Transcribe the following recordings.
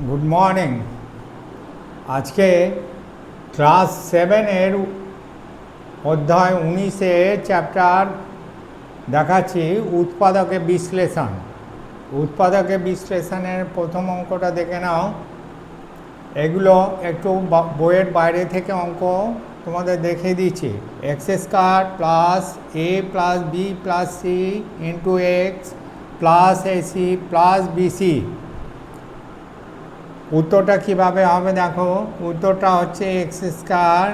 Good morning. আজকে class 7-এর অধ্যায় 19-এ chapter দেখাচ্ছি উৎপাদকের বিশ্লেষণ। উৎপাদকের বিশ্লেষণের প্রথম অঙ্কটা দেখে নাও। এগুলো একটু বইয়ের বাইরে থেকে অঙ্ক তোমাদের দেখিয়ে দিচ্ছি। X square plus A plus B plus C into X plus AC plus BC. উত্তরটা কীভাবে হবে দেখো। উত্তরটা হচ্ছে এক্স স্কয়ার,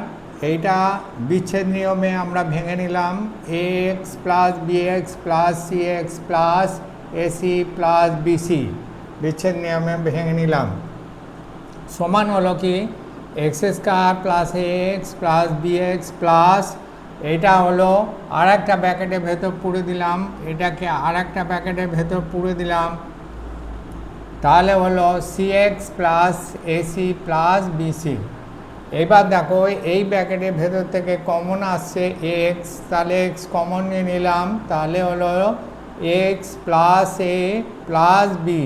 এইটা বিচ্ছেদ নিয়মে আমরা ভেঙে নিলাম, A X plus B X plus C X plus AC plus BC বিচ্ছেদ নিয়মে ভেঙে নিলাম। সমান হলো কি X square plus A X plus B X plus এটা হলো আর একটা ব্র্যাকেটের ভেতর পুরে দিলাম, এটাকে আর একটা ব্র্যাকেটের ভেতর পুরে দিলাম, তাহলে হলো C X plus AC plus BC. এবার দেখো এই ব্র্যাকেটের ভেতর থেকে কমন আসছে এক্স, তাহলে এক্স কমন নিয়ে নিলাম, তাহলে হলো x plus A plus B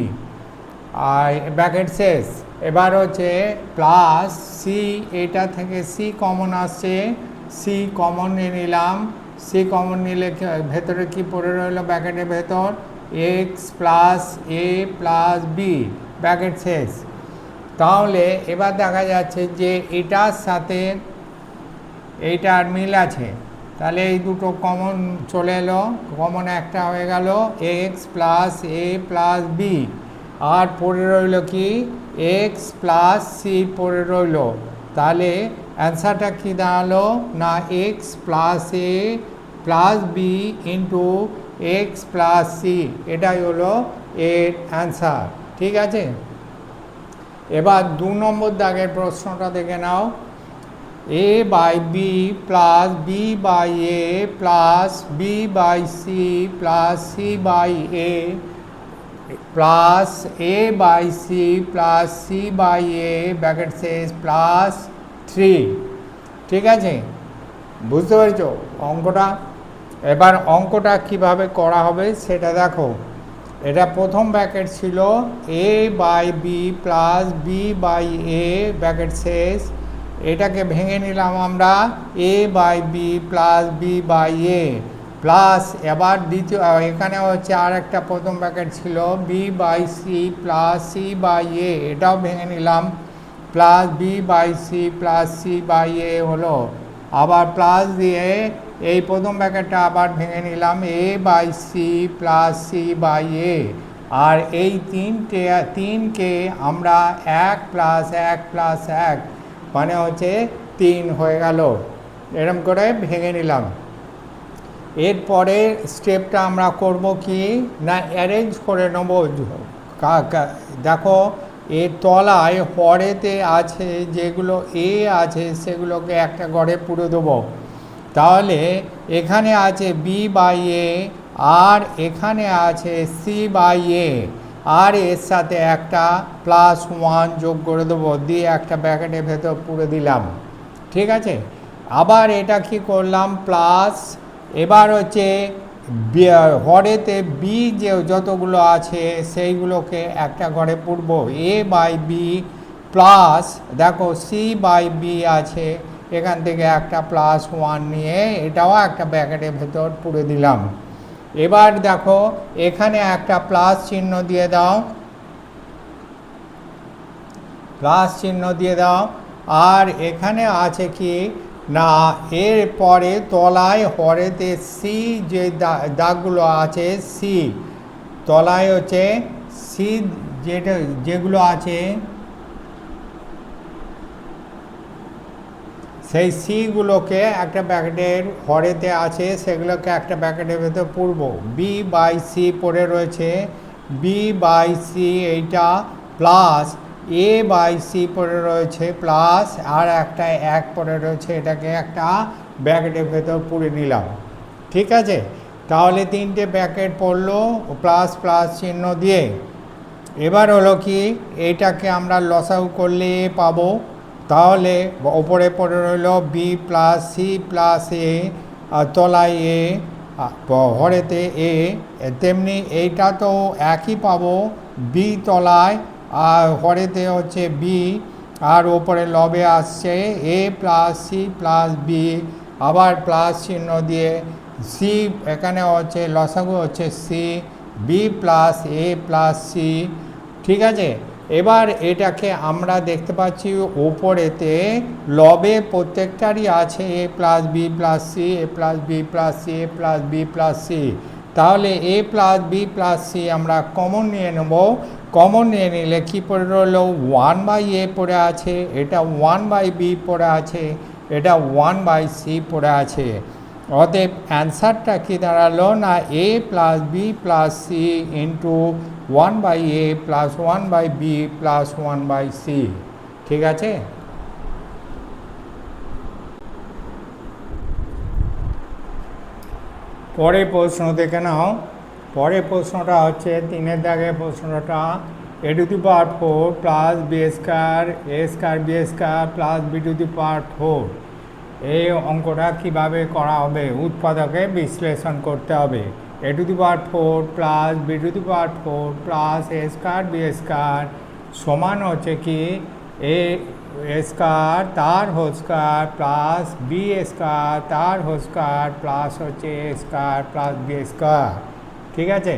R bracket শেষ। এবার হচ্ছে প্লাস সি, এটা থেকে সি কমন আসছে, সি কমন নিয়ে নিলাম, সি কমন নিলে ভেতরে কি পড়ে রইলো ব্র্যাকেটের ভেতর x plus A plus B bracket শেষ। তাহলে এবার দেখা যাচ্ছে যে এটার সাথে এইটার মিল আছে, তাহলে এই দুটো কমন চলে এলো, কমন একটা হয়ে গেল x plus A plus B, আর পড়ে রইল কি এক্স প্লাস সি পড়ে রইল। তাহলে অ্যান্সারটা কী দাঁড়ালো না X plus A plus B into X plus C, এটাই হলো এর অ্যান্সার। ঠিক আছে, এবার 2 নম্বর দাগের প্রশ্নটা দেখে নাও। A by B plus B by A plus B by C plus C by A plus A by C plus C by A bracket শেষ প্লাস 3। ঠিক আছে, বুঝতে পেরেছো অঙ্কটা? এবার অঙ্কটা কিভাবে করা হবে সেটা দেখো। এটা প্রথম ব্র্যাকেট ছিল A by B plus B by A bracket শেষ, এটাকে ভেঙে নিলাম আমরা A by B plus B by A plus এবার দ্বিতীয় এখানে হচ্ছে আর একটা প্রথম ব্র্যাকেট ছিল B by C plus C by A, এটাও ভেঙে নিলাম plus B by C plus C by A হলো, আবার প্লাস দিয়ে এই প্রথম ব্র্যাকেটটা আবার ভেঙে নিলাম A by C plus C by A, আর এই তিনকে আমরা 1 প্লাস 1 প্লাস 1 মানে হচ্ছে 3 হয়ে গেল, এরকম করে ভেঙে নিলাম। এরপরে স্টেপটা আমরা করব কি না অ্যারেঞ্জ করে নেব। দেখো এর তলায় হরেতে আছে যেগুলো এ আছে সেগুলোকে একটা ঘরে পুরে দেবো, তাহলে এখানে আছে বি বাই এ আর এখানে আছে সি বাই এ, আর এর সাথে একটা +1 যোগ করে দেবো, দিয়ে একটা ব্র্যাকেটের ভেতর পুরে দিলাম। ঠিক আছে, আবার এটা কি করলাম প্লাস, এবার হচ্ছে হরেতে বি যে যতগুলো আছে সেইগুলোকে একটা ঘরে পুরব, এ বাই বি প্লাস দেখো সি বাই বি আছে, এখান থেকে একটা +1 নিয়ে এটাও একটা ব্র্যাকেটের ভেতর পুরে দিলাম। এবার দেখো এখানে একটা প্লাস চিহ্ন দিয়ে দাও, প্লাস চিহ্ন দিয়ে দাও, আর এখানে আছে কি না এর পরে তলায় হরেতে সি যে দাগগুলো আছে সি, তলায় হচ্ছে সি যেগুলো আছে সেই সিগুলোকে একটা ব্র্যাকেটের হরেতে আছে সেগুলোকে একটা ব্র্যাকেটের ভেতর পুরব, বি বাই সি পড়ে রয়েছে, বি বাই সি এইটা প্লাস এ বাই সি পড়ে রয়েছে প্লাস আর একটা 1 পড়ে রয়েছে, এটাকে একটা ব্র্যাকেটের ভেতর পুরে নিলাম। ঠিক আছে, তাহলে 3টে ব্র্যাকেট পড়লো প্লাস প্লাস চিহ্ন দিয়ে। এবার হলো কি এইটাকে আমরা লসাগু করলে এ পাবো, তাহলে ওপরে পড়ে রইল বি প্লাস সি প্লাস এ আর তলায় এ হরেতে এ, তেমনি এইটা তো একই পাবো বি তলায় আর হরেতে হচ্ছে বি, আর ওপরে লবে আসছে এ প্লাস সি প্লাস বি, আবার প্লাস চিহ্ন দিয়ে সি, এখানে হচ্ছে লসাগু হচ্ছে C, B plus A plus C. ঠিক আছে, এবার এটাকে আমরা দেখতে পাচ্ছি ওপরেতে লবে প্রত্যেকটারই আছে এ প্লাস বি প্লাস সি, এ প্লাস বি প্লাস সি, এ প্লাস বি প্লাস সি। তাহলে এ প্লাস বি প্লাস সি আমরা কমন নিয়ে নেব। কমন নিয়ে নিলে কী পড়ে রইল, 1/a পড়ে আছে, এটা 1/b পড়ে আছে, এটা 1/c পড়ে আছে। অতএব অ্যান্সারটা কি দাঁড়ালো না A plus B plus C into 1/a plus 1/b plus 1/c। ঠিক আছে, পরের প্রশ্ন দেখে নাও। পরের প্রশ্নটা হচ্ছে 3-এর দাগের প্রশ্নটা, a⁴ plus B square A square B square plus b⁴। এই অঙ্কটা কীভাবে করা হবে, উৎপাদকে বিশ্লেষণ করতে হবে। a⁴ plus b⁴ plus A square B square সমান হচ্ছে কি এ স্কোয়ার তার whole square plus B square তার হোল স্কোয়ার প্লাস হচ্ছে A square plus B square. ঠিক আছে,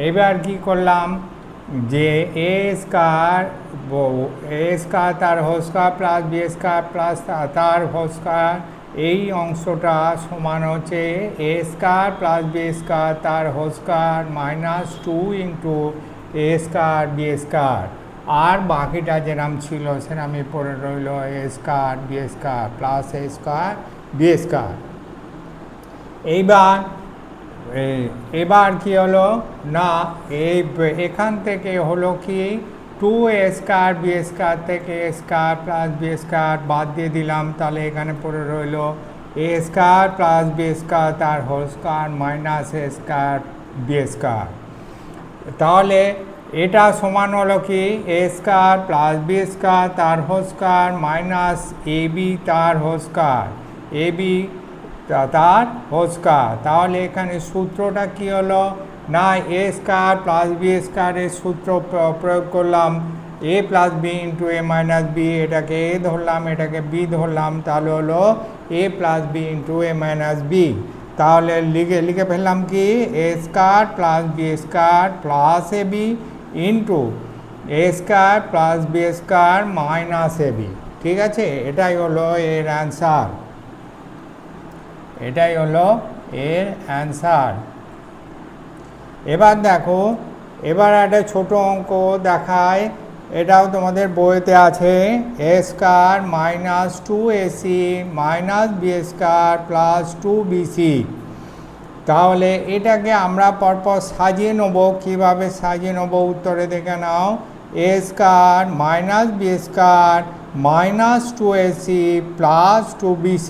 এবার কি করলাম যে এ স্কোয়ার তার whole square plus B square plus তার হোল স্কোয়ার, এই অংশটা সমান হচ্ছে A square plus B square তার whole square minus 2 into A square B square. আর বাকিটা যেরকম ছিল সেরকমই পড়ে রইল এ square B square plus A square B square. এবার কি হলো না এখান থেকে হলো কি 2a স্কোয়ার বি স্কোয়ার থেকে এ স্কোয়ার প্লাস বি স্কোয়ার বাদ দিয়ে দিলাম, তাহলে এখানে পড়ে রইল এ স্কোয়ার প্লাস বি স্কোয়ার তার হোল স্কোয়ার মাইনাস এ স্কোয়ার বি স্কোয়ার। তাহলে এটা সমান হলো কি A square plus B square তার whole square minus A B তার হোল স্কোয়ার, এ বি তার হোল স্কোয়ার। তাহলে এখানে সূত্রটা কি হলো না এ স্কোয়ার প্লাস বি স্কোয়ারের সূত্র প্রয়োগ করলাম, A plus B into A minus B, এটাকে এ ধরলাম এটাকে বি ধরলাম, তাহলে হলো A plus B into A minus B. তাহলে লিখে ফেললাম কি A square plus B square plus A B into A square plus B square minus A B. ঠিক আছে, এটাই হলো এর অ্যান্সার, এটাই হলো এর অ্যান্সার। এবার দেখো, এবার একটা ছোট অঙ্ক দেখায়, এটাও তোমাদের বইতে আছে, A square minus 2ac minus B square plus 2bc। তাহলে এটাকে আমরা পরপর সাজিয়ে নেব। কীভাবে সাজিয়ে নেব উত্তরে দেখে নাও, A square minus B square minus 2ac plus 2bc।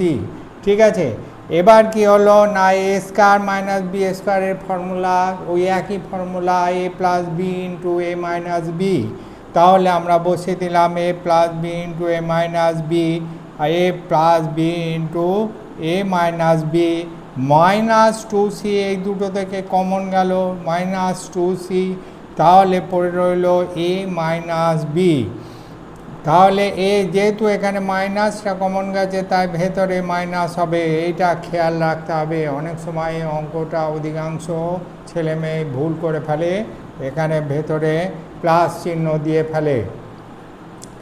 ঠিক আছে, এবার কি হলো না এ স্কোয়ার মাইনাস বি স্কোয়ারের ফর্মুলা ওই একই formula A plus B into A minus B. তাহলে আমরা বসিয়ে দিলাম A plus B into A minus B, A plus B into A minus B minus 2c, এই দুটো থেকে কমন গেল মাইনাস 2c, তাহলে পড়ে রইল এ মাইনাস বি। তাহলে এ যেহেতু এখানে মাইনাসটা কমন গেছে তাই ভেতরে মাইনাস হবে, এইটা খেয়াল রাখতে হবে। অনেক সময় অঙ্কটা অধিকাংশ ছেলে মেয়ে ভুল করে ফেলে, এখানে ভেতরে প্লাস চিহ্ন দিয়ে ফেলে,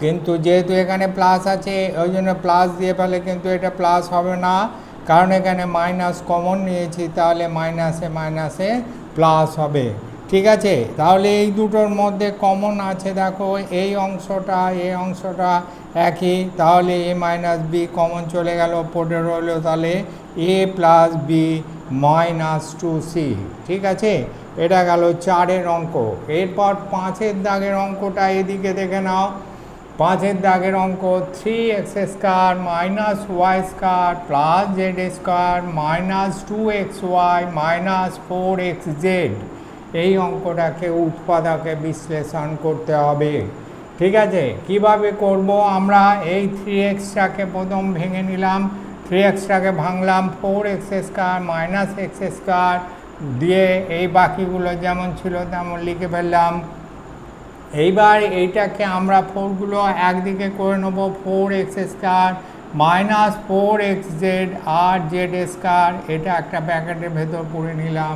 কিন্তু যেহেতু এখানে প্লাস আছে ওই জন্য প্লাস দিয়ে ফেলে, কিন্তু এটা প্লাস হবে না কারণ এখানে মাইনাস কমন নিয়েছি, তাহলে মাইনাসে মাইনাসে প্লাস হবে। ঠিক আছে, তাহলে এই দুটোর মধ্যে কমন আছে দেখো এই অংশটা এই অংশটা একই, তাহলে এ মাইনাস বি কমন চলে গেল, পড়ে রইল তাহলে এ প্লাস বি মাইনাস 2c। ঠিক আছে, এটা গেল 4-এর অঙ্ক। এরপর 5-এর দাগের অঙ্কটা এদিকে দেখে নাও। 5-এর দাগের অঙ্ক 3x square minus Y square plus Z square minus 2xy minus 4xz। এই অঙ্কটাকে উৎপাদকে বিশ্লেষণ করতে হবে। ঠিক আছে, কিভাবে করব আমরা, এই 3xটাকে প্রথম ভেঙে নিলাম, 3xটাকে ভাঙলাম, 4x square minus x square দিয়ে এই বাকিগুলো যেমন ছিল তেমন লিখে ফেললাম। এইবার এইটাকে আমরা ফোরগুলো একদিকে করে নেবো, 4x² মাইনাস 4xz আর জেড স্কোয়ার, এটা একটা ব্র্যাকেটের ভেতর পুরে নিলাম,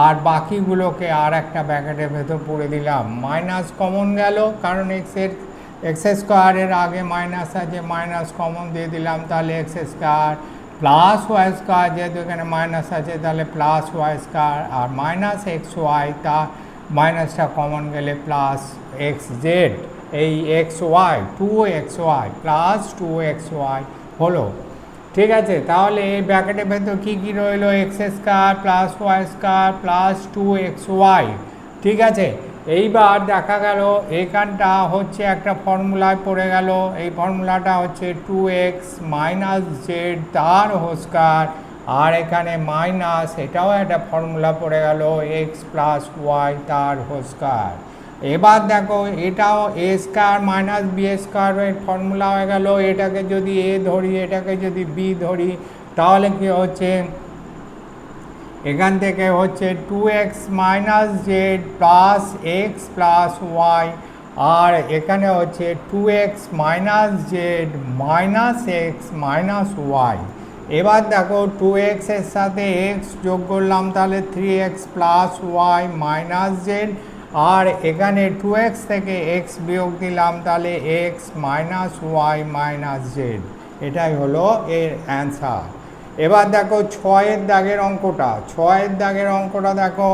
আর বাকিগুলোকে আর একটা ব্র্যাকেটের ভেতর পুরে দিলাম। মাইনাস কমন গেল, কারণ এক্স স্কোয়ারের আগে মাইনাস আছে, মাইনাস কমন দিয়ে দিলাম, তাহলে x² প্লাস ওয়াই স্কোয়ার, যেহেতু এখানে মাইনাস আছে তাহলে প্লাস ওয়াই স্কোয়ার, আর মাইনাস xy, তা মাইনাসটা কমন গেলে প্লাস xz, এই xy 2xy প্লাস 2xy হলো। ঠিক আছে, তাহলে এই ব্র্যাকেটের ভেতর কী কী রইল, x² plus y² plus 2xy। ঠিক আছে, এইবার দেখা গেল এইখানটা হচ্ছে একটা ফর্মুলায় পড়ে গেল, এই ফর্মুলাটা হচ্ছে 2x মাইনাস জেড তার হোস্কার, আর এখানে মাইনাস, এটাও একটা ফর্মুলা পড়ে গেল x প্লাস ওয়াই তার হোস্কার। এবার দেখো এটাও এ স্কোয়ার মাইনাস বি স্কোয়ারের ফর্মুলা হয়ে গেল, এটাকে যদি এ ধরি এটাকে যদি বি ধরি, তাহলে কি হচ্ছে, এখান থেকে হচ্ছে 2x minus Z plus X plus Y, আর এখানে হচ্ছে 2x minus Z minus X minus Y. এবার দেখো 2x এর সাথে x যোগ করলাম, তাহলে 3x plus Y minus Z, আর এখানে 2x থেকে x বিয়োগ দিলাম, তাহলে x minus Y minus Z. এটাই হলো এর অ্যান্সার। এবার দেখো 6-এর দাগের অঙ্কটা, 6-এর দাগের অঙ্কটা দেখো,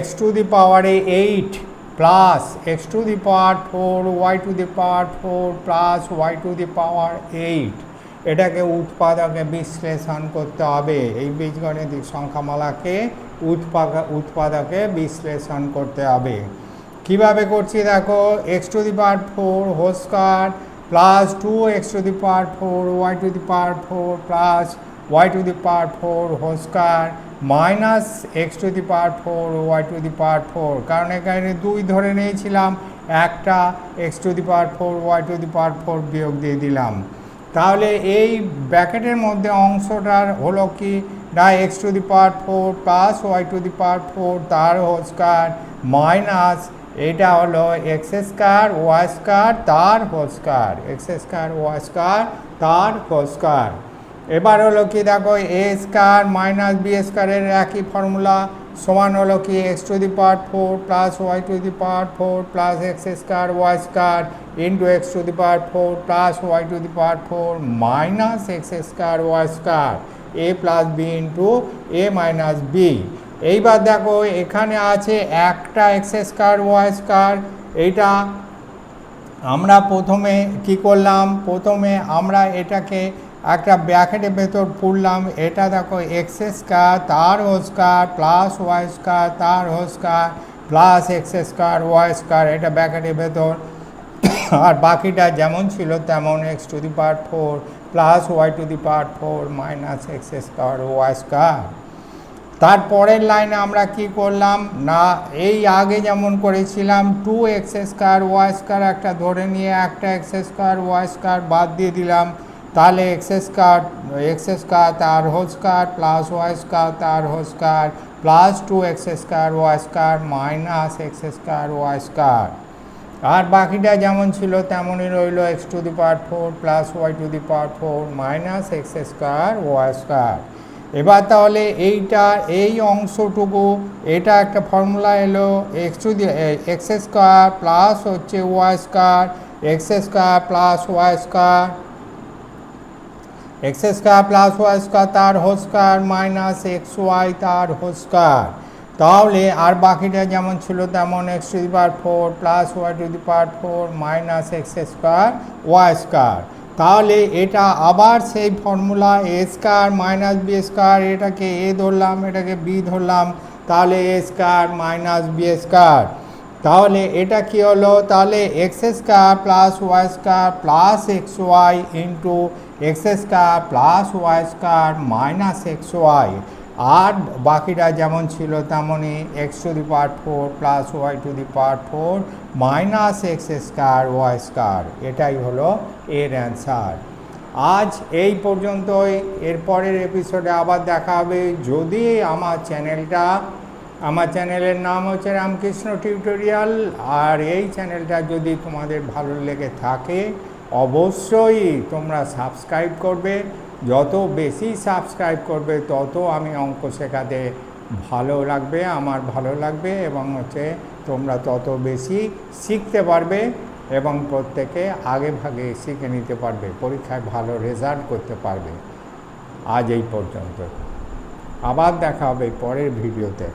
x টু দি পাওয়ারে 8 plus x to the power 4 y to the power 4 plus y to the power 8, এটাকে উৎপাদকে বিশ্লেষণ করতে হবে। এই বীজগণিতিক সংখ্যামালাকে উৎপাদকে বিশ্লেষণ করতে হবে। কিভাবে করছি দেখো, x to the power 4 whole square plus 2x to the power 4 y to the power 4 plus y to the power 4 whole square minus x to the power 4 y to the power 4, কারণ এখানে 2 ধরে নিয়েছিলাম, একটা x to the power 4 y to the power 4 বিয়োগ দিয়ে দিলাম। তাহলে এই ব্র্যাকেটের মধ্যে অংশটার হলো কি না, x to the power 4 plus y to the power 4 তার হোল স্কয়ার মাইনাস, এটা হলো x² y² তার হোল স্কয়ার, x² y² তার হোল স্কয়ার। এবার হলো কি দেখো, a স্কয়ার মাইনাস বি স্কয়ারের একই ফর্মুলা, সমান হলো কি x to the power 4 plus y to the power 4 plus x² y² into x to the power 4 plus y to the power 4 minus x² y² a plus B into a minus B. এইবার দেখো এখানে আছে একটা x² y², এইটা আমরা প্রথমে কি করলাম, প্রথমে আমরা এটাকে একটা ব্র্যাকেটের ভেতর পুরলাম, এটা দেখো x² তার হোল স্কয়ার প্লাস y² তার whole square plus x² y², এটা ব্র্যাকেটের ভেতর, আর বাকিটা যেমন ছিল তেমন x to the power 4 plus y to the power 4 minus x² y²। তারপরের লাইনে আমরা কি করলাম না, এই আগে যেমন করেছিলাম 2x² y² একটা ধরে নিয়ে একটা x² y² বাদ দিয়ে দিলাম, তাহলে x² তার হোল স্কয়ার প্লাস y² তার whole square plus 2x² y² minus x² y², আর বাকিটা যেমন ছিল তেমনই রইল x to the power 4 plus y to the power 4 minus x² y²। এবার তাহলে এই অংশটুকু, এটা একটা ফর্মুলা এলো, x² প্লাস হচ্ছে y² x² plus y² plus y² তার হোল স্কয়ার মাইনাস xy তার হোল স্কয়ার। তাহলে আর বাকিটা যেমন ছিল তেমন x to the power 4 plus y to the power 4 minus x² y²। তাহলে এটা আবার সেই ফর্মুলা a² মাইনাস b², এটাকে a ধরলাম এটাকে b ধরলাম, তাহলে a² মাইনাস b²। তাহলে এটা কি হলো, তাহলে x² plus y² plus xy into x² plus y² minus xy, আর বাকিটা যেমন ছিল তেমনই x to the power 4 plus y to the power 4 minus x² y²। এটাই হলো এর অ্যান্সার। আজ এই পর্যন্তই, এরপরের এপিসোডে আবার দেখা হবে। যদি আমার চ্যানেলটা আমার চ্যানেলের নাম হচ্ছে রামকৃষ্ণ টিউটোরিয়াল। আর এই চ্যানেলটা যদি তোমাদের ভালো লেগে থাকে অবশ্যই তোমরা সাবস্ক্রাইব করবে। যত বেশি সাবস্ক্রাইব করবে তত আমি অঙ্ক শেখাতে ভালো লাগবে, আমার ভালো লাগবে, এবং হচ্ছে তোমরা তত বেশি শিখতে পারবে এবং প্রত্যেকে আগে ভাগে শিখে নিতে পারবে, পরীক্ষায় ভালো রেজাল্ট করতে পারবে। আজ এই পর্যন্ত, আবার দেখা হবে পরের ভিডিওতে।